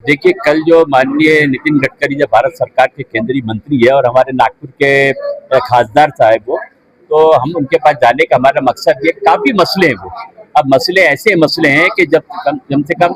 देखिए, कल जो माननीय नितिन गडकरी जो भारत सरकार के केंद्रीय मंत्री है और हमारे नागपुर के खासदार साहब वो, तो हम उनके पास जाने का हमारा मकसद ये, काफी मसले हैं वो। अब मसले ऐसे मसले हैं कि जब कम से कम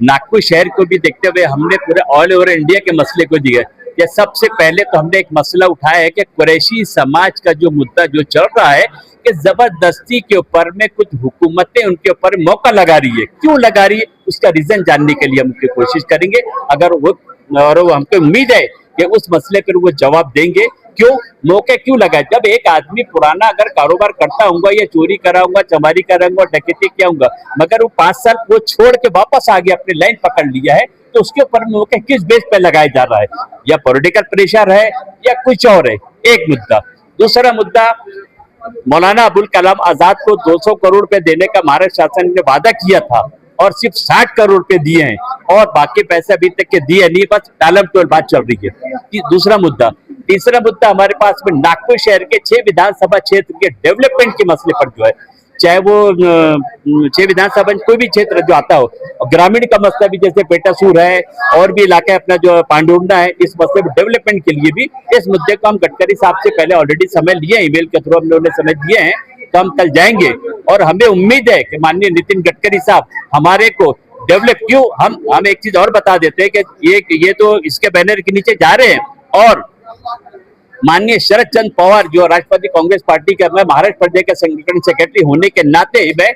नागपुर शहर को भी देखते हुए हमने पूरे ऑल ओवर इंडिया के मसले को दिया। या सबसे पहले तो हमने एक मसला उठाया है कि कुरैशी समाज का जो मुद्दा जो चल रहा है कि जबरदस्ती के ऊपर में कुछ हुकूमतें उनके ऊपर मौका लगा रही है। क्यों लगा रही है उसका रीजन जानने के लिए हम उनकी कोशिश करेंगे। अगर वो हमको उम्मीद है कि उस मसले पर वो जवाब देंगे, क्यों मौके क्यों लगाए। जब एक आदमी पुराना अगर कारोबार करता होगा या चोरी कराऊंगा, चमारी कराऊंगा, डकैती किया होगा, मगर वो 5 साल वो छोड़ के वापस आ गया, अपनी लाइन पकड़ लिया है, तो उसके ऊपर मौके किस बेस पे लगाया जा रहा है? या पॉलिटिकल प्रेशर है या कुछ और है, एक मुद्दा। दूसरा मुद्दा, मौलाना अबुल कलाम आजाद को 200 करोड़ रुपए देने का महाराष्ट्र शासन ने वादा किया था और सिर्फ 60 करोड़ रुपए दिए हैं और बाकी पैसे अभी तक के दिए नहीं, बस टालम टोल बात चल रही है। दूसरा मुद्दा। तीसरा मुद्दा, हमारे पास में नागपुर शहर के 6 विधानसभा क्षेत्र के डेवलपमेंट के मसले पर जो है, चाहे वो 6 विधानसभा कोई भी क्षेत्र जो आता हो, ग्रामीण का मसला भी जैसे पेटासूर है और भी इलाके अपना जो पांडुर्ना है, इस मसले में डेवलपमेंट के लिए भी इस मुद्दे को हम गडकरी साहब से पहले ऑलरेडी समय लिए, ईमेल के थ्रू हम लोगों ने समय दिए हैं, तो हम कल जाएंगे और हमें उम्मीद है कि माननीय नितिन गडकरी साहब हमारे को डेवलप, क्यों हम एक चीज और बता देते हैं कि ये तो इसके बैनर के नीचे जा रहे हैं और माननीय शरद चंद्र पवार जो राष्ट्रवादी कांग्रेस पार्टी के, मैं महाराष्ट्र प्रदेश के संगठन सेक्रेटरी होने के नाते मैं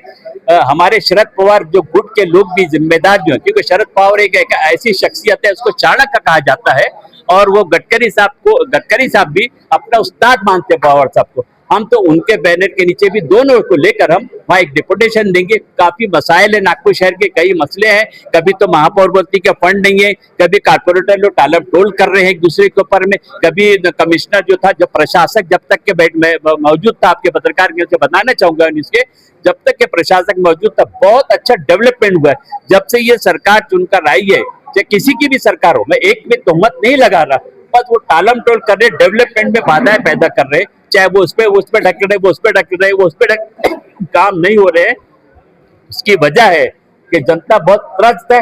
हमारे शरद पवार जो गुट के लोग भी जिम्मेदार जो है, क्योंकि शरद पवार एक ऐसी शख्सियत है, उसको चाणक्य कहा जाता है और वो गडकरी साहब भी अपना उस्ताद मानते हैं पवार साहब को। हम तो उनके बैनर के नीचे भी दोनों को लेकर हम वहाँ एक डिपुटेशन देंगे। काफी मसाइल है नागपुर शहर के, कई मसले हैं। कभी तो महापौर बोलती के फंड नहीं है, कभी कारपोरेटर लोग टालम टोल कर रहे हैं एक दूसरे के ऊपर में, कभी कमिश्नर जो था, जब प्रशासक जब तक के मौजूद था, आपके पत्रकार के बताना चाहूंगा इसके, जब तक के प्रशासक मौजूद था बहुत अच्छा डेवलपमेंट हुआ है। जब से ये सरकार चुनकर आई है, चाहे किसी की भी सरकार हो, मैं एक भी तोहमत नहीं लगा रहा, बस वो टालम टोल कर रहे, डेवलपमेंट में बाधाएं पैदा कर रहे, चाहे वो उस पे ढक रहे, वो उस पे ढक रहे, वो उस पे काम नहीं हो रहे। उसकी वजह है कि जनता बहुत त्रस्त है।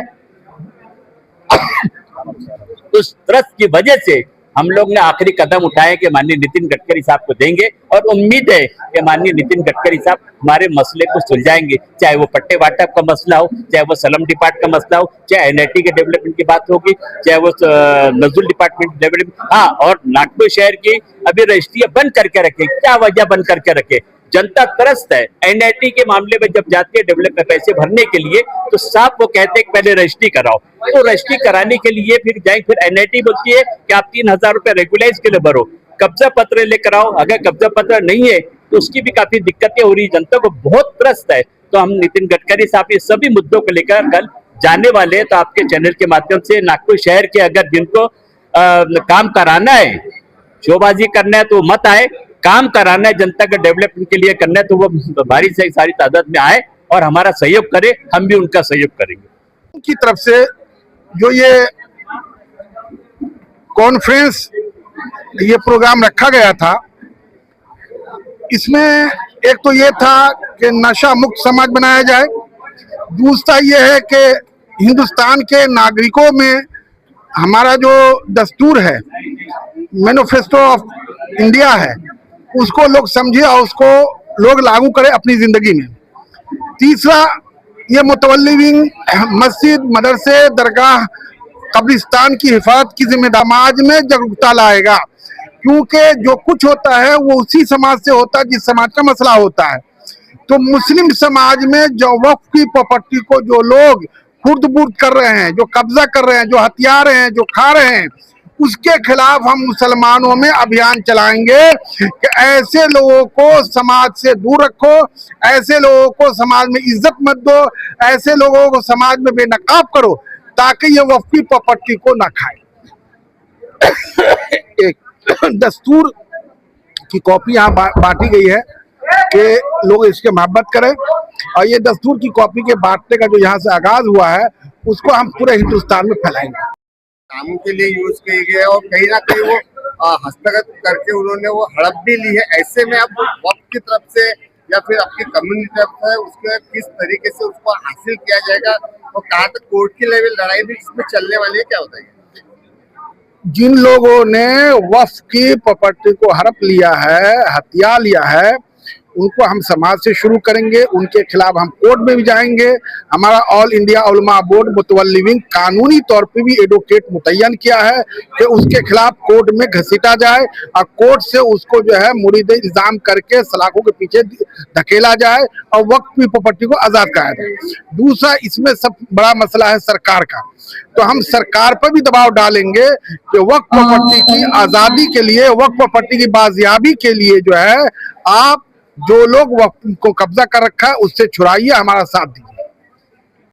उस त्रस्त की वजह से हम लोग ने आखिरी कदम उठाए कि माननीय नितिन गडकरी साहब को देंगे और उम्मीद है कि माननीय नितिन गडकरी साहब हमारे मसले को सुलझाएंगे, चाहे वो पट्टे वाटप का मसला हो, चाहे वो सलम डिपार्ट का मसला हो, चाहे एनआईटी के डेवलपमेंट की बात होगी, चाहे वो नजरुल डिपार्टमेंट डेवलपमेंट। हाँ, और नागपुर शहर की अभी रजिस्ट्री बंद करके रखे। क्या वजह बंद करके रखे? जनता त्रस्त है। एनआईटी के मामले में जब जाती है डेवलपमेंट पैसे भरने के लिए, तो साहब वो कहते हैं पहले रजिस्ट्री कराओ, तो रजिस्ट्री कराने के लिए फिर जाए, फिर एनआईटी बोलती है कि आप 3000 रुपए रेगुलाइज के लिए भरो, कब्जा पत्र लेकर आओ। अगर कब्जा पत्र नहीं है तो उसकी भी काफी दिक्कतें हो रही, जनता को बहुत त्रस्त है। तो हम नितिन गडकरी साहब ये सभी मुद्दों को लेकर कल जाने वाले हैं। तो आपके चैनल के माध्यम से नागपुर शहर के अगर जिनको काम कराना है, शोबाजी करना है, तो मत आए। काम कराना है, जनता का डेवलपमेंट के लिए करना है, तो वो भारी से सारी तादाद में आए और हमारा सहयोग करे, हम भी उनका सहयोग करेंगे। उनकी तरफ से जो ये कॉन्फ्रेंस, ये प्रोग्राम रखा गया था, इसमें एक तो ये था कि नशा मुक्त समाज बनाया जाए। दूसरा ये है कि हिंदुस्तान के नागरिकों में हमारा जो दस्तूर है, मैनिफेस्टो ऑफ इंडिया है, उसको लोग समझे और उसको लोग लागू करें अपनी जिंदगी में। तीसरा, ये मुतवल्लिवीन मस्जिद, मदरसे, दरगाह, कब्रिस्तान की हिफाजत की जिम्मेदारी समाज में जागरूकता लाएगा, क्योंकि जो कुछ होता है वो उसी समाज से होता है जिस समाज का मसला होता है। तो मुस्लिम समाज में जो वक्फ की प्रॉपर्टी को जो लोग खुर्द-बुर्द कर रहे हैं, जो कब्जा कर रहे हैं, जो हथिया रहे हैं, जो खा रहे हैं, उसके खिलाफ हम मुसलमानों में अभियान चलाएंगे कि ऐसे लोगों को समाज से दूर रखो, ऐसे लोगों को समाज में इज्जत मत दो, ऐसे लोगों को समाज में बेनकाब करो ताकि ये वक्फी प्रॉपर्टी को ना खाए। एक दस्तूर की कॉपी यहाँ बांटी गई है कि लोग इसके मोहब्बत करें, और ये दस्तूर की कॉपी के बांटने का जो यहाँ से आगाज हुआ है उसको हम पूरे हिंदुस्तान में फैलाएंगे। कामों के लिए यूज किए गए और कहीं ना कहीं वो हस्तगत करके उन्होंने वो हड़प भी ली है। ऐसे में अब वक्त की तरफ से या फिर आपकी कम्युनिटी है उसके किस तरीके से उसको हासिल किया जाएगा और कहाँ तक कोर्ट की लेवल लड़ाई भी इसमें चलने वाली है, क्या होता है? जिन लोगों ने वक्फ की प्रॉपर्टी को हड़प लिया है, हथिया लिया है, उनको हम समाज से शुरू करेंगे। उनके खिलाफ हम कोर्ट में भी जाएंगे। हमारा ऑल इंडिया उलमा बोर्ड मुतवल्लिमीन कानूनी तौर पे भी एडवोकेट मुतय्यन किया है कि उसके खिलाफ कोर्ट में घसीटा जाए और कोर्ट से उसको जो है मुरीद इल्जाम करके सलाखों के पीछे धकेला जाए और वक्फ की प्रॉपर्टी को आजाद कराया जाए। दूसरा, इसमें सब बड़ा मसला है सरकार का, तो हम सरकार पर भी दबाव डालेंगे कि वक्फ प्रॉपर्टी की आजादी के लिए, वक्फ प्रॉपर्टी की बाजियाबी के लिए जो है, आप जो लोग वक्फ को कब्जा कर रखा है उससे छुड़ाइए, हमारा साथ दीजिए।